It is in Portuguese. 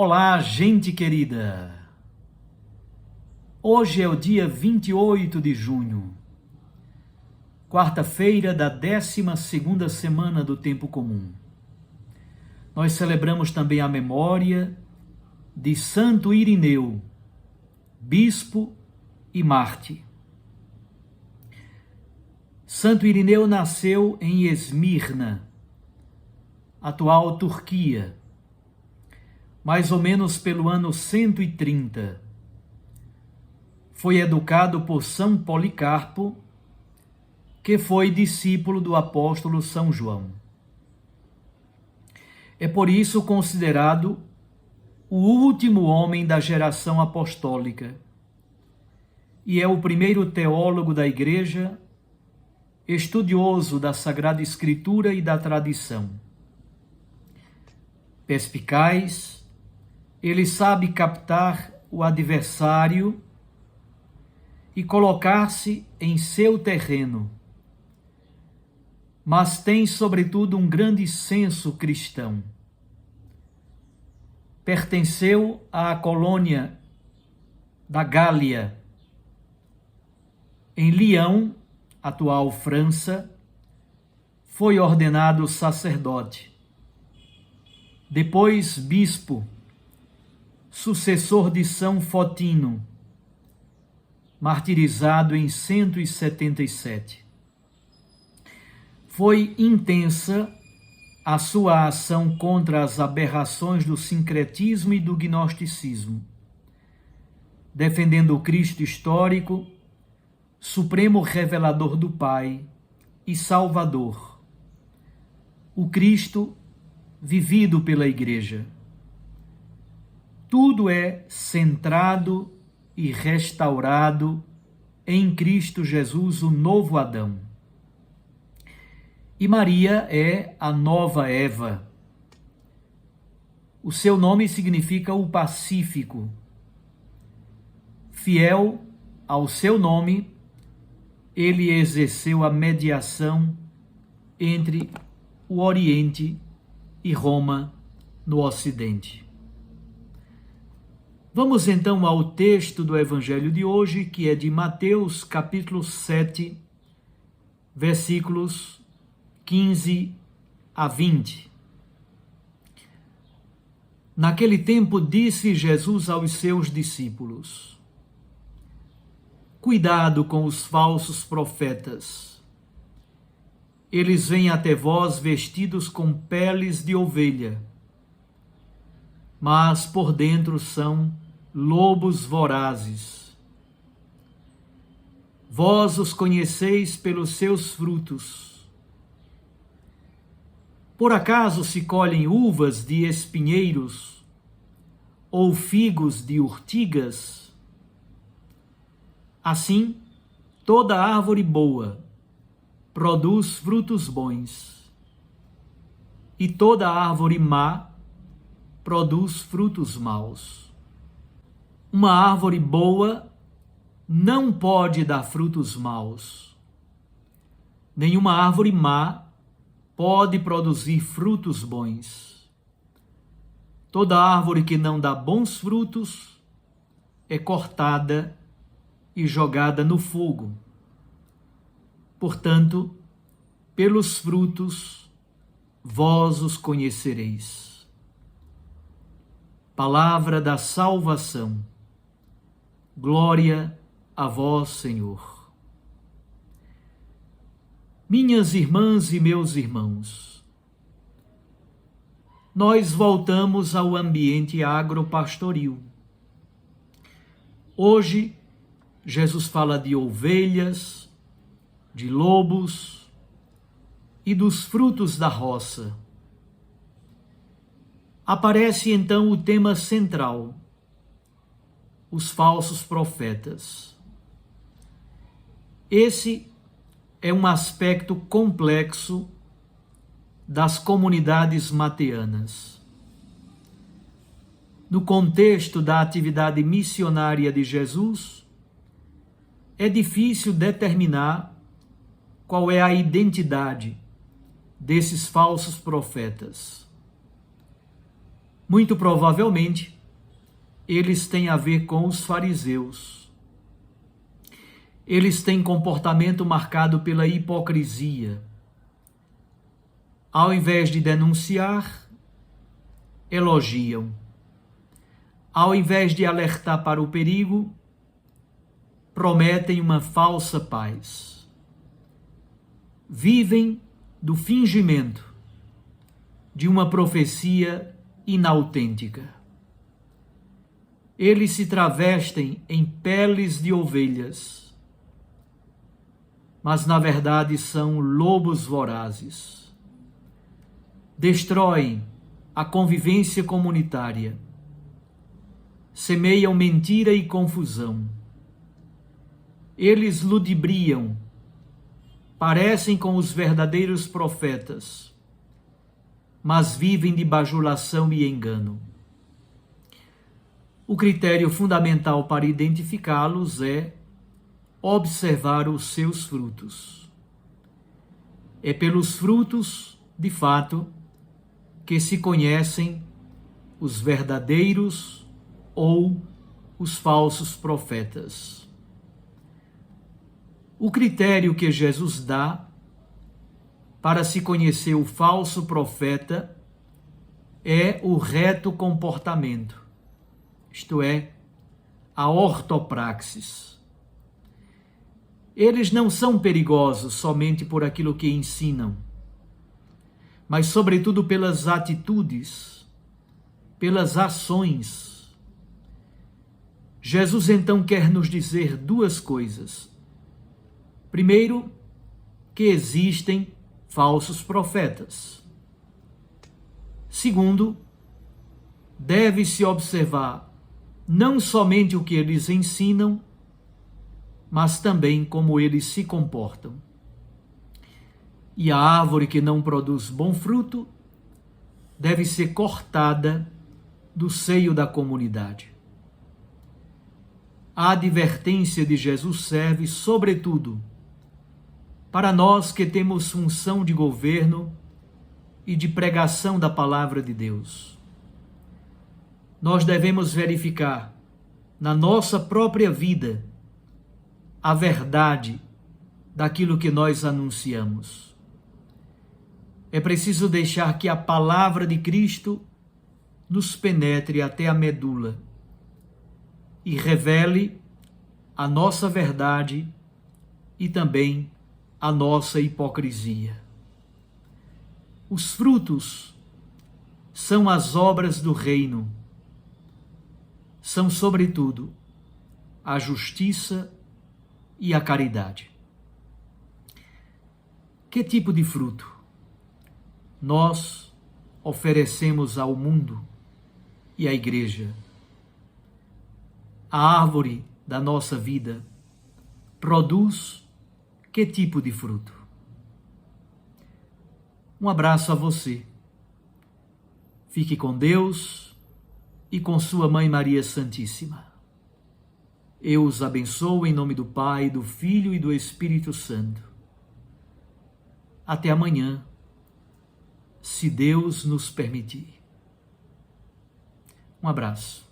Olá, gente querida! Hoje é o dia 28 de junho, quarta-feira da 12ª semana do Tempo Comum. Nós celebramos também a memória de Santo Irineu, bispo e mártir. Santo Irineu nasceu em Esmirna, atual Turquia, mais ou menos pelo ano 130. Foi educado por São Policarpo, que foi discípulo do apóstolo São João. É por isso considerado o último homem da geração apostólica e é o primeiro teólogo da Igreja, estudioso da Sagrada Escritura e da tradição. Perspicaz, ele sabe captar o adversário e colocar-se em seu terreno, mas tem, sobretudo, um grande senso cristão. Pertenceu à colônia da Gália. Em Lyon, atual França, foi ordenado sacerdote, depois bispo, sucessor de São Fotino, martirizado em 177. Foi intensa a sua ação contra as aberrações do sincretismo e do gnosticismo, defendendo o Cristo histórico, supremo revelador do Pai e Salvador, o Cristo vivido pela Igreja. Tudo é centrado e restaurado em Cristo Jesus, o novo Adão. E Maria é a nova Eva. O seu nome significa o pacífico. Fiel ao seu nome, ele exerceu a mediação entre o Oriente e Roma no Ocidente. Vamos então ao texto do Evangelho de hoje, que é de Mateus, capítulo 7, versículos 15 a 20. Naquele tempo disse Jesus aos seus discípulos: Cuidado com os falsos profetas. Eles vêm até vós vestidos com peles de ovelha, mas por dentro são lobos vorazes. Vós os conheceis pelos seus frutos. Por acaso se colhem uvas de espinheiros ou figos de urtigas? Assim, toda árvore boa produz frutos bons, e toda árvore má produz frutos maus. Uma árvore boa não pode dar frutos maus. Nenhuma árvore má pode produzir frutos bons. Toda árvore que não dá bons frutos é cortada e jogada no fogo. Portanto, pelos frutos vós os conhecereis. Palavra da salvação. Glória a vós, Senhor. Minhas irmãs e meus irmãos, nós voltamos ao ambiente agropastoril. Hoje, Jesus fala de ovelhas, de lobos e dos frutos da roça. Aparece então o tema central: os falsos profetas. Esse é um aspecto complexo das comunidades mateanas. No contexto da atividade missionária de Jesus, é difícil determinar qual é a identidade desses falsos profetas. Muito provavelmente, eles têm a ver com os fariseus. Eles têm comportamento marcado pela hipocrisia. Ao invés de denunciar, elogiam. Ao invés de alertar para o perigo, prometem uma falsa paz. Vivem do fingimento de uma profecia inautêntica. Eles se travestem em peles de ovelhas, mas na verdade são lobos vorazes. Destroem a convivência comunitária, semeiam mentira e confusão. Eles ludibriam, parecem com os verdadeiros profetas, mas vivem de bajulação e engano. O critério fundamental para identificá-los é observar os seus frutos. É pelos frutos, de fato, que se conhecem os verdadeiros ou os falsos profetas. O critério que Jesus dá para se conhecer o falso profeta é o reto comportamento, isto é, a ortopraxis. Eles não são perigosos somente por aquilo que ensinam, mas sobretudo pelas atitudes, pelas ações. Jesus então quer nos dizer duas coisas. Primeiro, que existem falsos profetas. Segundo, deve-se observar não somente o que eles ensinam, mas também como eles se comportam. E a árvore que não produz bom fruto deve ser cortada do seio da comunidade. A advertência de Jesus serve, sobretudo, para nós que temos função de governo e de pregação da palavra de Deus. Nós devemos verificar na nossa própria vida a verdade daquilo que nós anunciamos. É preciso deixar que a palavra de Cristo nos penetre até a medula e revele a nossa verdade e também a nossa hipocrisia. Os frutos são as obras do reino. São, sobretudo, a justiça e a caridade. Que tipo de fruto nós oferecemos ao mundo e à igreja? A árvore da nossa vida produz que tipo de fruto? Um abraço a você. Fique com Deus e com sua Mãe Maria Santíssima. Eu os abençoo em nome do Pai, do Filho e do Espírito Santo. Até amanhã, se Deus nos permitir. Um abraço.